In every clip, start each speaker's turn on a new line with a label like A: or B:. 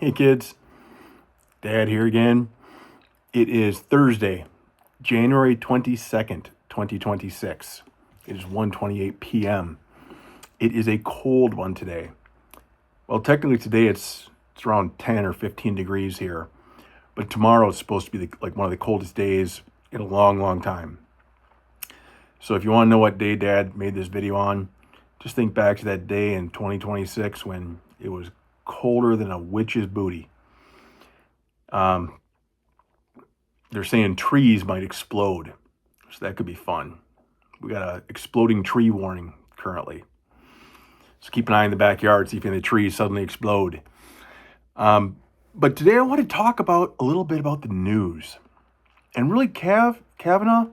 A: Hey kids, Dad here again. It is Thursday, January 22nd, 2026. It is 1:28 p.m. It is a cold one today. Well, technically today it's around 10 or 15 degrees here, but tomorrow is supposed to be like one of the coldest days in a long, long time. So if you want to know what day Dad made this video on, just think back to that day in 2026 when it was colder than a witch's booty. They're saying trees might explode, so that could be fun. We got a exploding tree warning currently. So keep an eye in the backyard, see if any of the trees suddenly explode. But today I want to talk about a little bit about the news. And really, Kavanaugh,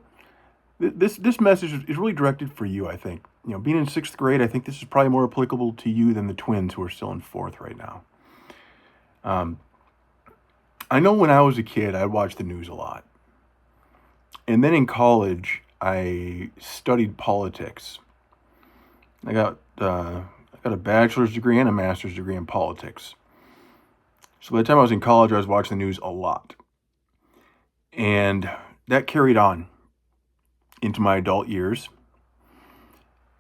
A: this message is really directed for you, I think. You know, being in 6th grade, I think this is probably more applicable to you than the twins who are still in 4th right now. I know when I was a kid, I watched the news a lot. And then in college, I studied politics. I got a bachelor's degree and a master's degree in politics. So by the time I was in college, I was watching the news a lot. And that carried on into my adult years.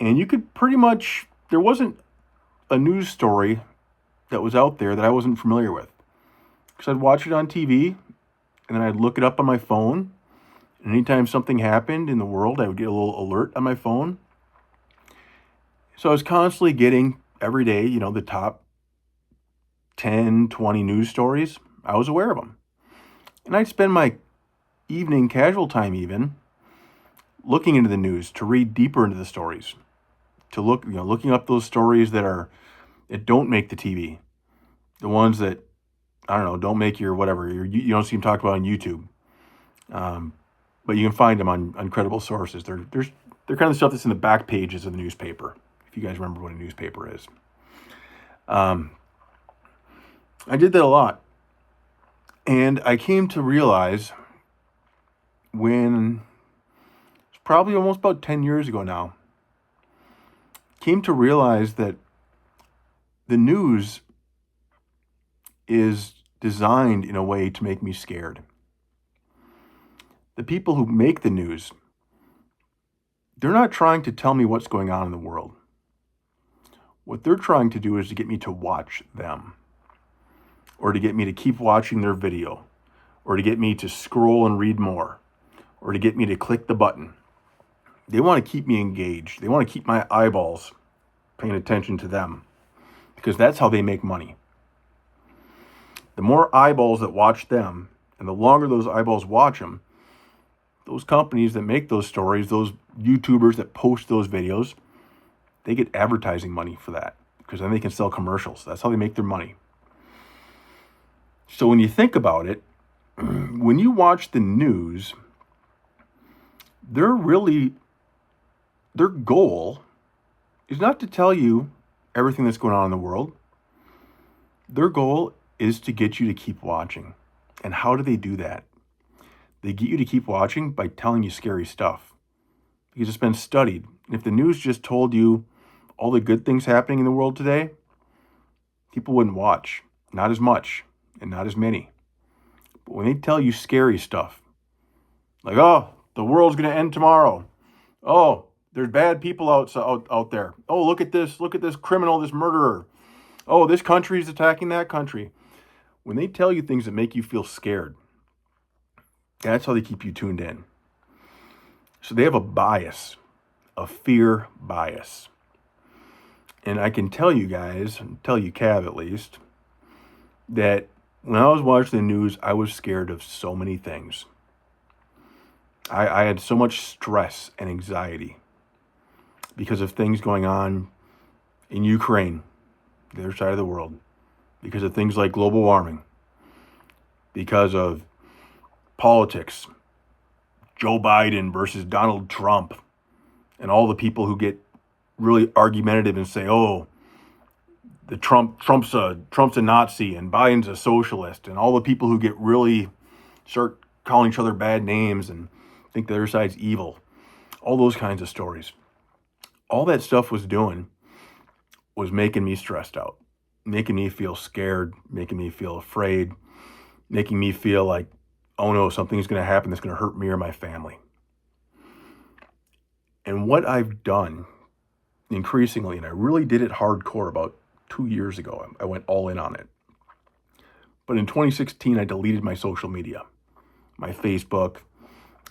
A: And you could pretty much, there wasn't a news story that was out there that I wasn't familiar with. Because I'd watch it on TV, and then I'd look it up on my phone. And anytime something happened in the world, I would get a little alert on my phone. So I was constantly getting, every day, the top 10, 20 news stories. I was aware of them. And I'd spend my evening casual time even looking into the news to read deeper into the stories. To looking up those stories that don't make the TV. The ones that, I don't know, don't make you don't see them talked about on YouTube. But you can find them on credible sources. They're kind of the stuff that's in the back pages of the newspaper, if you guys remember what a newspaper is. I did that a lot. And I came to realize when, it's probably almost about 10 years ago now, came to realize that the news is designed in a way to make me scared. The people who make the news, they're not trying to tell me what's going on in the world. What they're trying to do is to get me to watch them, or to get me to keep watching their video, or to get me to scroll and read more, or to get me to click the button. They want to keep me engaged. They want to keep my eyeballs paying attention to them, because that's how they make money. The more eyeballs that watch them, and the longer those eyeballs watch them, those companies that make those stories, those YouTubers that post those videos, they get advertising money for that, because then they can sell commercials. That's how they make their money. So when you think about it, when you watch the news, their goal is not to tell you everything that's going on in the world. Their goal is to get you to keep watching. And how do they do that? They get you to keep watching by telling you scary stuff. Because it's been studied. If the news just told you all the good things happening in the world today, people wouldn't watch. Not as much and not as many. But when they tell you scary stuff, like, oh, the world's going to end tomorrow. Oh, there's bad people out there. Oh, look at this criminal, this murderer. Oh, this country is attacking that country. When they tell you things that make you feel scared, that's how they keep you tuned in. So they have a bias, a fear bias. And I can tell you guys, tell you Cav at least, that when I was watching the news, I was scared of so many things. I had so much stress and anxiety because of things going on in Ukraine, the other side of the world, because of things like global warming, because of politics, Joe Biden versus Donald Trump, and all the people who get really argumentative and say, oh, Trump's a Nazi and Biden's a socialist, and all the people who get really start calling each other bad names and think the other side's evil. All those kinds of stories. All that stuff was doing was making me stressed out, making me feel scared, making me feel afraid, making me feel like, oh no, something's going to happen that's going to hurt me or my family. And what I've done increasingly, and I really did it hardcore about 2 years ago, I went all in on it. But in 2016, I deleted my social media, my Facebook,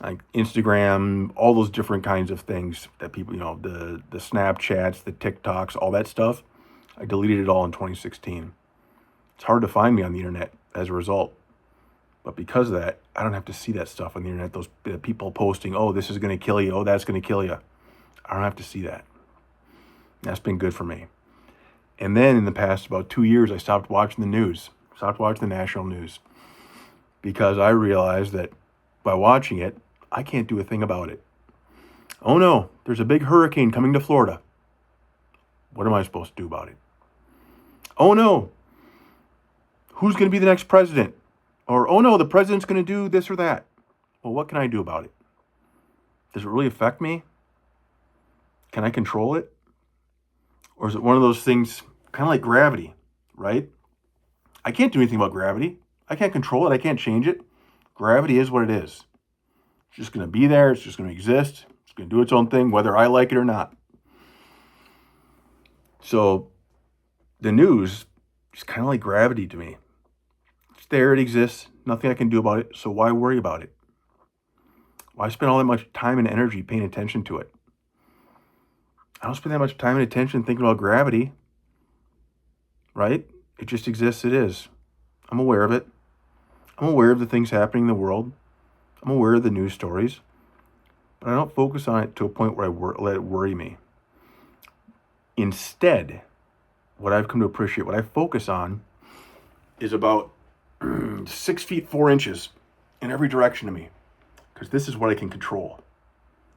A: like Instagram, all those different kinds of things that people, the Snapchats, the TikToks, all that stuff. I deleted it all in 2016. It's hard to find me on the internet as a result. But because of that, I don't have to see that stuff on the internet. Those people posting, oh, this is going to kill you. Oh, that's going to kill you. I don't have to see that. That's been good for me. And then in the past about 2 years, I stopped watching the news, stopped watching the national news, because I realized that by watching it, I can't do a thing about it. Oh no, there's a big hurricane coming to Florida. What am I supposed to do about it? Oh no, who's going to be the next president? Or, oh no, the president's going to do this or that. Well, what can I do about it? Does it really affect me? Can I control it? Or is it one of those things, kind of like gravity, right? I can't do anything about gravity. I can't control it. I can't change it. Gravity is what it is. It's just going to be there. It's just going to exist. It's going to do its own thing, whether I like it or not. So the news is kind of like gravity to me. It's there. It exists. Nothing I can do about it. So why worry about it? Why spend all that much time and energy paying attention to it? I don't spend that much time and attention thinking about gravity, right? It just exists. It is. I'm aware of it. I'm aware of the things happening in the world. I'm aware of the news stories, but I don't focus on it to a point where I let it worry me. Instead, what I've come to appreciate, what I focus on, is about 6 feet 4 inches in every direction of me, because this is what I can control.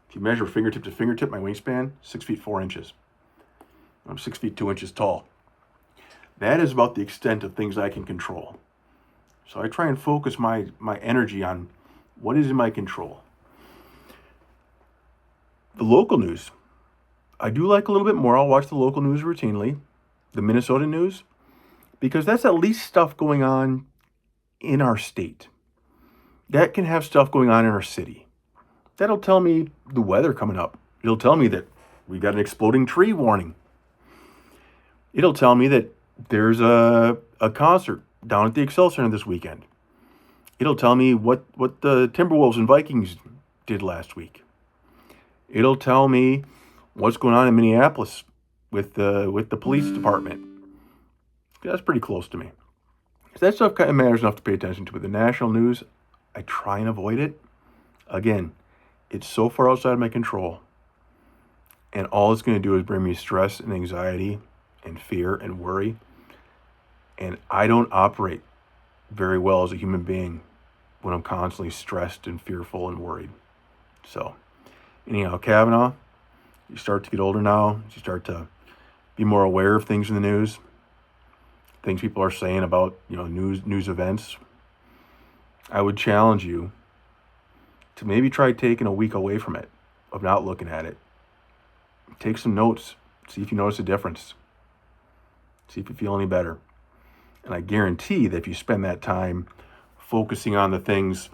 A: If you measure fingertip to fingertip, my wingspan, 6 feet 4 inches. I'm 6 feet 2 inches tall. That is about the extent of things I can control. So I try and focus my energy on what is in my control. The local news, I do like a little bit more. I'll watch the local news routinely, the Minnesota news, because that's at least stuff going on in our state. That can have stuff going on in our city. That'll tell me the weather coming up. It'll tell me that we got an exploding tree warning. It'll tell me that there's a concert down at the Excel Center this weekend. It'll tell me what the Timberwolves and Vikings did last week. It'll tell me what's going on in Minneapolis with the police department. That's pretty close to me. So that stuff kind of matters enough to pay attention to. But the national news, I try and avoid it. Again, it's so far outside of my control. And all it's going to do is bring me stress and anxiety and fear and worry. And I don't operate very well as a human being when I'm constantly stressed and fearful and worried. So, anyhow, Kavanaugh, you start to get older now. You start to be more aware of things in the news, things people are saying about news events. I would challenge you to maybe try taking a week away from it, of not looking at it. Take some notes. See if you notice a difference. See if you feel any better. And I guarantee that if you spend that time focusing on the things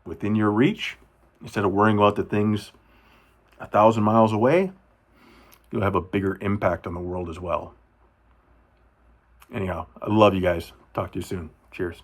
A: within your reach, instead of worrying about the things 1,000 miles away, you'll have a bigger impact on the world as well. Anyhow, I love you guys. Talk to you soon. Cheers.